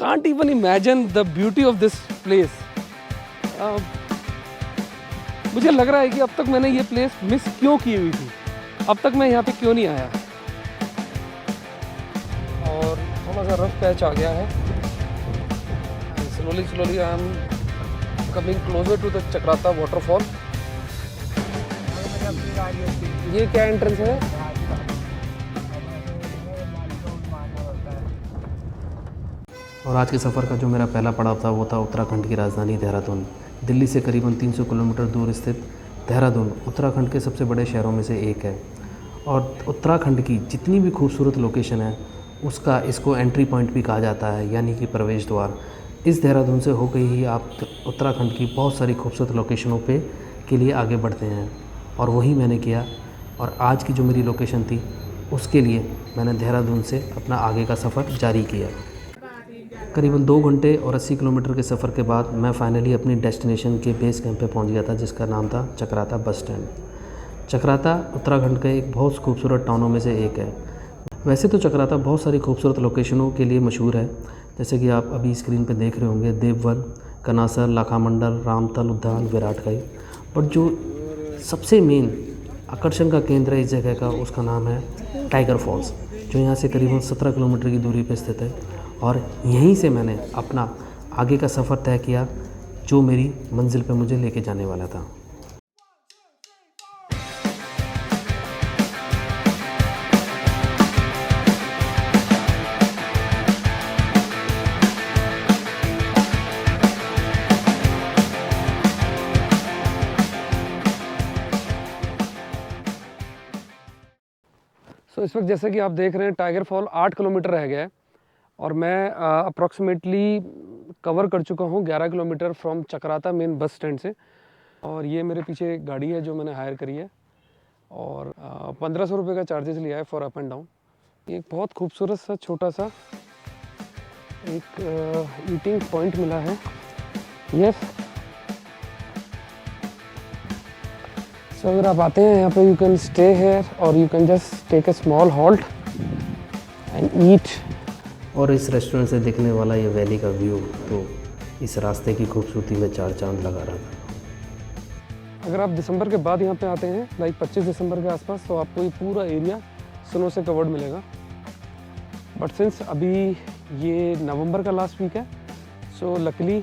can't even imagine the beauty of this place. मुझे लग रहा है कि अब तक मैंने ये प्लेस मिस क्यों की हुई थी, अब तक मैं यहाँ पे क्यों नहीं आया। और थोड़ा सा रफ पैच आ गया है। Slowly I am coming closer to the Chakrata waterfall. ये क्या एंट्रेंस है? और आज के सफ़र का जो मेरा पहला पड़ाव था वो था उत्तराखंड की राजधानी देहरादून। दिल्ली से करीबन 300 किलोमीटर दूर स्थित देहरादून उत्तराखंड के सबसे बड़े शहरों में से एक है। और उत्तराखंड की जितनी भी खूबसूरत लोकेशन है उसका इसको एंट्री पॉइंट भी कहा जाता है, यानी कि प्रवेश द्वार। इस देहरादून से होकर ही आप उत्तराखंड की बहुत सारी खूबसूरत लोकेशनों के लिए आगे बढ़ते हैं, और वही मैंने किया। और आज की जो मेरी लोकेशन थी उसके लिए मैंने देहरादून से अपना आगे का सफ़र जारी किया। करीबन 2 घंटे और 80 किलोमीटर के सफ़र के बाद मैं फाइनली अपनी डेस्टिनेशन के बेस कैंप पे पहुंच गया था, जिसका नाम था चक्राता बस स्टैंड। चक्राता उत्तराखंड के एक बहुत खूबसूरत टाउनों में से एक है। वैसे तो चक्राता बहुत सारी खूबसूरत लोकेशनों के लिए मशहूर है, जैसे कि आप अभी स्क्रीन पे देख रहे होंगे, देववन, कनासर, लाखामंडल, रामतल उद्यान, विराटकाई। बट जो सबसे मेन आकर्षण का केंद्र है इस जगह का, उसका नाम है टाइगर फॉल्स, जो यहाँ से करीबन 17 किलोमीटर की दूरी पर स्थित है। और यहीं से मैंने अपना आगे का सफ़र तय किया, जो मेरी मंजिल पे मुझे लेके जाने वाला था। सो इस वक्त जैसे कि आप देख रहे हैं टाइगर फॉल 8 किलोमीटर रह गया है, और मैं अप्रॉक्सीमेटली कवर कर चुका हूँ 11 kilometre from Chakrata main bus stand से। और ये मेरे पीछे एक गाड़ी है जो मैंने हायर करी है, और 1500 रुपये का चार्जेस लिया है फॉर अप एंड डाउन। एक बहुत खूबसूरत सा छोटा सा एक ईटिंग पॉइंट मिला है। यस, सो अगर आप आते हैं यहाँ पे, यू कैन स्टे हेयर और you can just take a small halt and eat. और इस रेस्टोरेंट से दिखने वाला ये वैली का व्यू तो इस रास्ते की खूबसूरती में 4 चांद लगा रहा था। अगर आप दिसंबर के बाद यहाँ पे आते हैं, लाइक 25 दिसंबर के आसपास, तो आपको ये पूरा एरिया स्नो से कवर्ड मिलेगा। बट सिंस अभी ये नवंबर का लास्ट वीक है, so luckily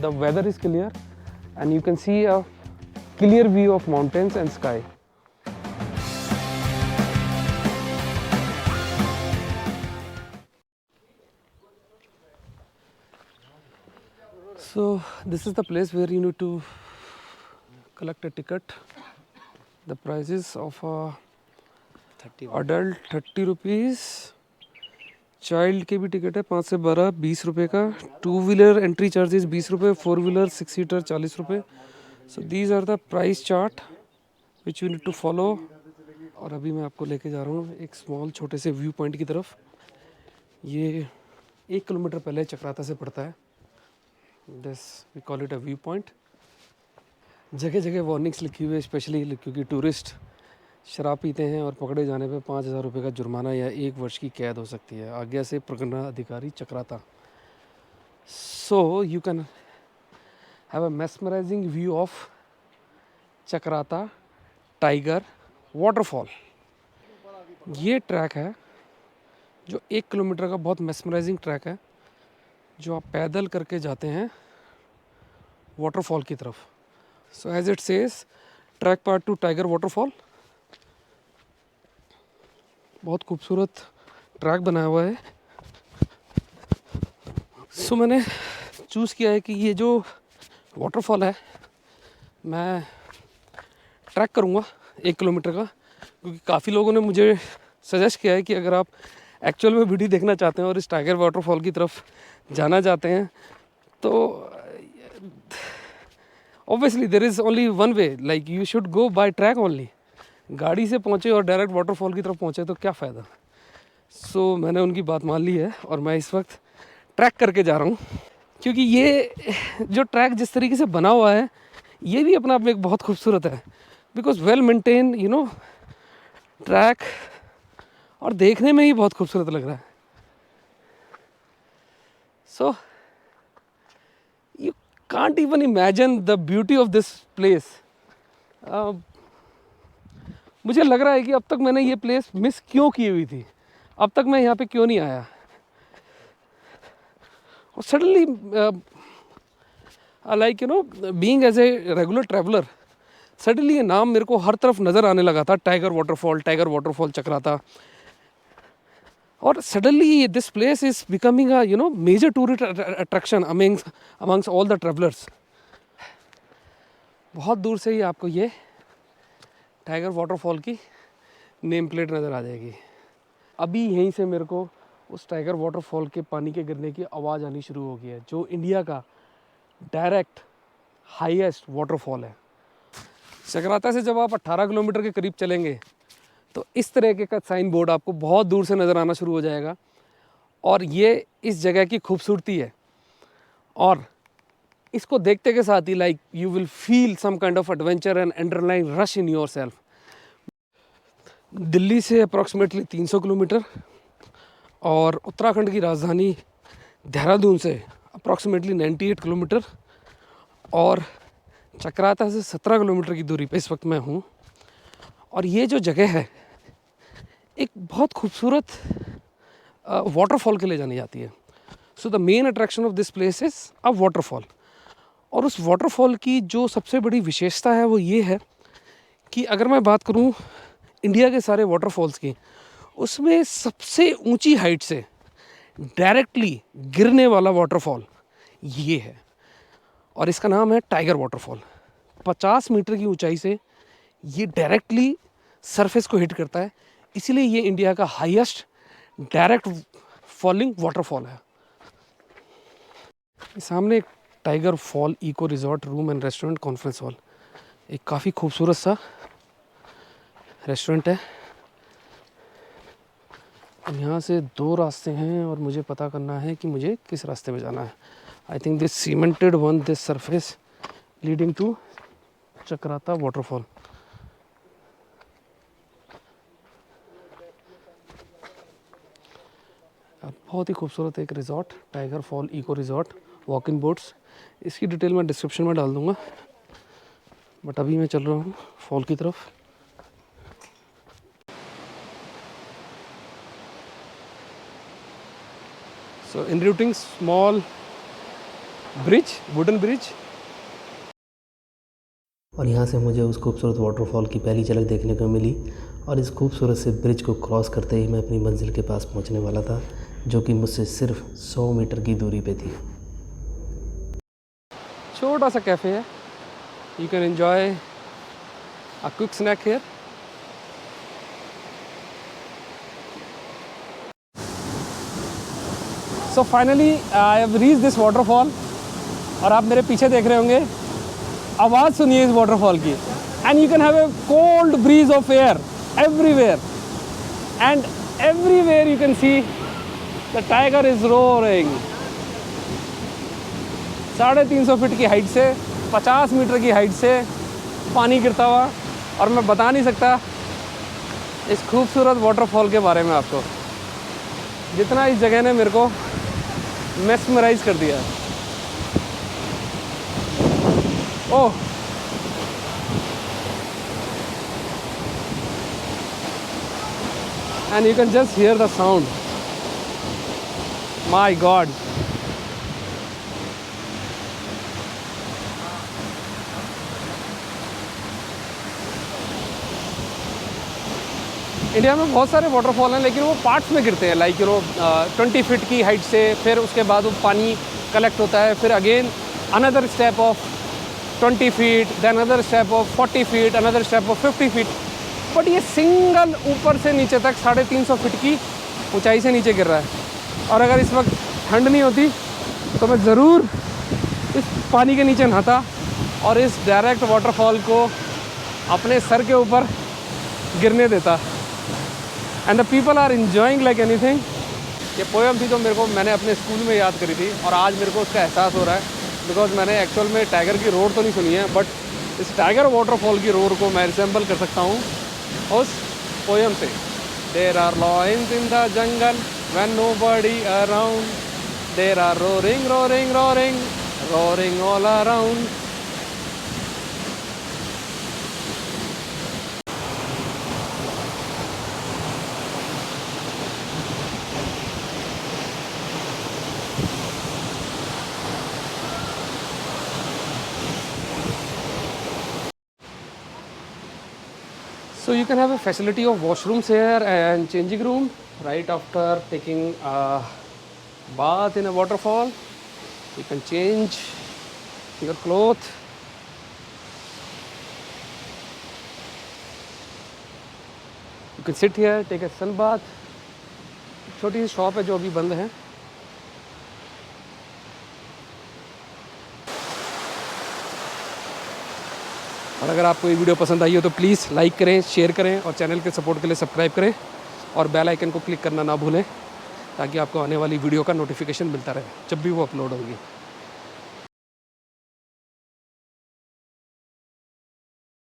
the weather is clear and you can see a clear view of mountains and sky. So this is the place where you need to collect a ticket. The prices of a adult 30 rupees, child के भी ticket है 5 से 12 20 रुपये का, 2 wheeler entry charges 20 रुपये, 4 wheeler 6 seater 40 रुपये। So these are the price chart which you need to follow. और अभी मैं आपको लेके जा रहा हूँ एक स्मॉल छोटे से व्यू पॉइंट की तरफ। ये 1 किलोमीटर पहले चक्राता से पड़ता है। This we call it a view point. जगह जगह वार्निंग्स लिखी हुई है, स्पेशली क्योंकि टूरिस्ट शराब पीते हैं और पकड़े जाने पे 5000 रुपये का जुर्माना या 1 वर्ष की कैद हो सकती है। आज्ञा से प्रगणा अधिकारी Chakrata. So you can have a mesmerising view of Chakrata tiger waterfall. ये ट्रैक है जो 1 किलोमीटर का बहुत मेस्मराइजिंग ट्रैक है, जो आप पैदल करके जाते हैं वाटरफॉल की तरफ। So as it says, track part two tiger waterfall. बहुत खूबसूरत ट्रैक बनाया हुआ है। सो मैंने चूज़ किया है कि ये जो वाटरफॉल है मैं ट्रैक करूँगा 1 किलोमीटर का, क्योंकि काफ़ी लोगों ने मुझे सजेस्ट किया है कि अगर आप एक्चुअल में वीडियो देखना चाहते हैं और इस टाइगर वाटरफॉल की तरफ जाना चाहते हैं, तो obviously there is only one way, like you should go by track only. गाड़ी से पहुँचे और डायरेक्ट वाटरफॉल की तरफ पहुँचे तो क्या फ़ायदा। सो मैंने उनकी बात मान ली है और मैं इस वक्त ट्रैक करके जा रहा हूँ, क्योंकि ये जो ट्रैक जिस तरीके से बना हुआ है ये भी अपने आप में एक बहुत खूबसूरत है, because well maintain you know track, और देखने में ही बहुत खूबसूरत लग रहा है। So you can't even imagine the beauty of this place. मुझे लग रहा है कि अब तक मैंने ये प्लेस मिस क्यों की हुई थी, अब तक मैं यहाँ पे क्यों नहीं आया. और suddenly like you know being as a regular traveller, suddenly ये नाम मेरे को हर तरफ नज़र आने लगा था. Tiger waterfall Chakrata. और suddenly this place is becoming a you know major tourist attraction amongst all the travellers. बहुत दूर से ही आपको ये टाइगर वाटरफॉल की नेम प्लेट नज़र आ जाएगी. अभी यहीं से मेरे को उस टाइगर वाटरफॉल के पानी के गिरने की आवाज़ आनी शुरू हो गई है, जो इंडिया का डायरेक्ट हाईएस्ट वाटरफॉल है. चक्राता से जब आप 18 किलोमीटर के करीब चलेंगे तो इस तरह के का साइन बोर्ड आपको बहुत दूर से नज़र आना शुरू हो जाएगा. और ये इस जगह की खूबसूरती है. और इसको देखते के साथ ही like you will feel some kind of adventure and एंडरलाइन rush in yourself. Delhi से अप्रॉक्सीमेटली 300 किलोमीटर और उत्तराखंड की राजधानी देहरादून से अप्रॉक्सीमेटली 98 किलोमीटर और चक्राता से 17 किलोमीटर की दूरी पे इस वक्त मैं हूँ. और ये जो जगह है एक बहुत खूबसूरत वाटरफॉल के लिए जानी जाती है. So the main attraction of this place is a waterfall. और उस वाटरफॉल की जो सबसे बड़ी विशेषता है वो ये है कि अगर मैं बात करूँ इंडिया के सारे वाटरफॉल्स की, उसमें सबसे ऊंची हाइट से डायरेक्टली गिरने वाला वाटरफॉल ये है. और इसका नाम है टाइगर वाटरफॉल. 50 मीटर की ऊंचाई से ये डायरेक्टली सरफेस को हिट करता है, इसीलिए ये इंडिया का हाईएस्ट डायरेक्ट फॉलिंग वाटरफॉल है. सामने एक tiger fall eco resort room and restaurant conference hall, एक काफ़ी खूबसूरत सा रेस्टोरेंट है. यहाँ से 2 रास्ते हैं और मुझे पता करना है कि मुझे किस रास्ते में जाना है. I think this cemented one, this surface leading to Chakrata waterfall. बहुत ही खूबसूरत एक resort, tiger fall eco resort, walk in boats. इसकी डिटेल मैं डिस्क्रिप्शन में डाल दूँगा. बट अभी मैं चल रहा हूँ फॉल की तरफ. So in routing small bridge, wooden bridge. और यहाँ से मुझे उस खूबसूरत वाटरफॉल की पहली झलक देखने को मिली. और इस खूबसूरत से ब्रिज को क्रॉस करते ही मैं अपनी मंजिल के पास पहुँचने वाला था, जो कि मुझसे सिर्फ 100 मीटर की दूरी पे थी. छोटा सा कैफ़े है. You can enjoy a quick snack here. So finally I have reach this waterfall. और आप मेरे पीछे देख रहे होंगे, आवाज़ सुनिए इस वाटरफॉल की. And you can have a cold bridge of air everywhere. And everywhere you can see the tiger is roaring. 350 feet की हाइट से, 50 मीटर की हाइट से पानी गिरता हुआ. और मैं बता नहीं सकता इस खूबसूरत वाटरफॉल के बारे में आपको, जितना इस जगह ने मेरे को मेस्मराइज कर दिया. ओह, and you can just hear the sound. My God. India में बहुत सारे वाटरफॉल हैं, लेकिन वो पार्ट्स में गिरते हैं. लाइक 20 फीट की हाइट से, फिर उसके बाद वो पानी कलेक्ट होता है, फिर again another step of 20 feet, then another step of 40 feet, another step of 50 feet. But ये सिंगल ऊपर से नीचे तक 350 फीट की ऊंचाई से नीचे गिर रहा है. और अगर इस वक्त ठंड नहीं होती तो मैं ज़रूर इस पानी के नीचे नहाता और इस डायरेक्ट वाटरफॉल को अपने सर के ऊपर गिरने देता. And the people are enjoying like anything. ये पोएम थी जो मैंने अपने स्कूल में याद करी थी, और आज मेरे को उसका एहसास हो रहा है. बिकॉज मैंने एक्चुअल में टाइगर की रोर तो नहीं सुनी है, बट इस टाइगर वाटरफॉल की रोर को मैं रिसेंबल कर सकता हूँ उस पोएम से. There are lions in the jungle when nobody around, There are roaring, roaring, roaring, roaring all around. So you can have a facility of washrooms here and changing room right after taking a bath in a waterfall. You can change your clothes. You can sit here, take a sun bath. छोटी सी shop है जो अभी बंद है. और अगर आपको ये वीडियो पसंद आई हो तो प्लीज़ लाइक करें, शेयर करें और चैनल के सपोर्ट के लिए सब्सक्राइब करें और बेल आइकन को क्लिक करना ना भूलें ताकि आपको आने वाली वीडियो का नोटिफिकेशन मिलता रहे जब भी वो अपलोड होगी.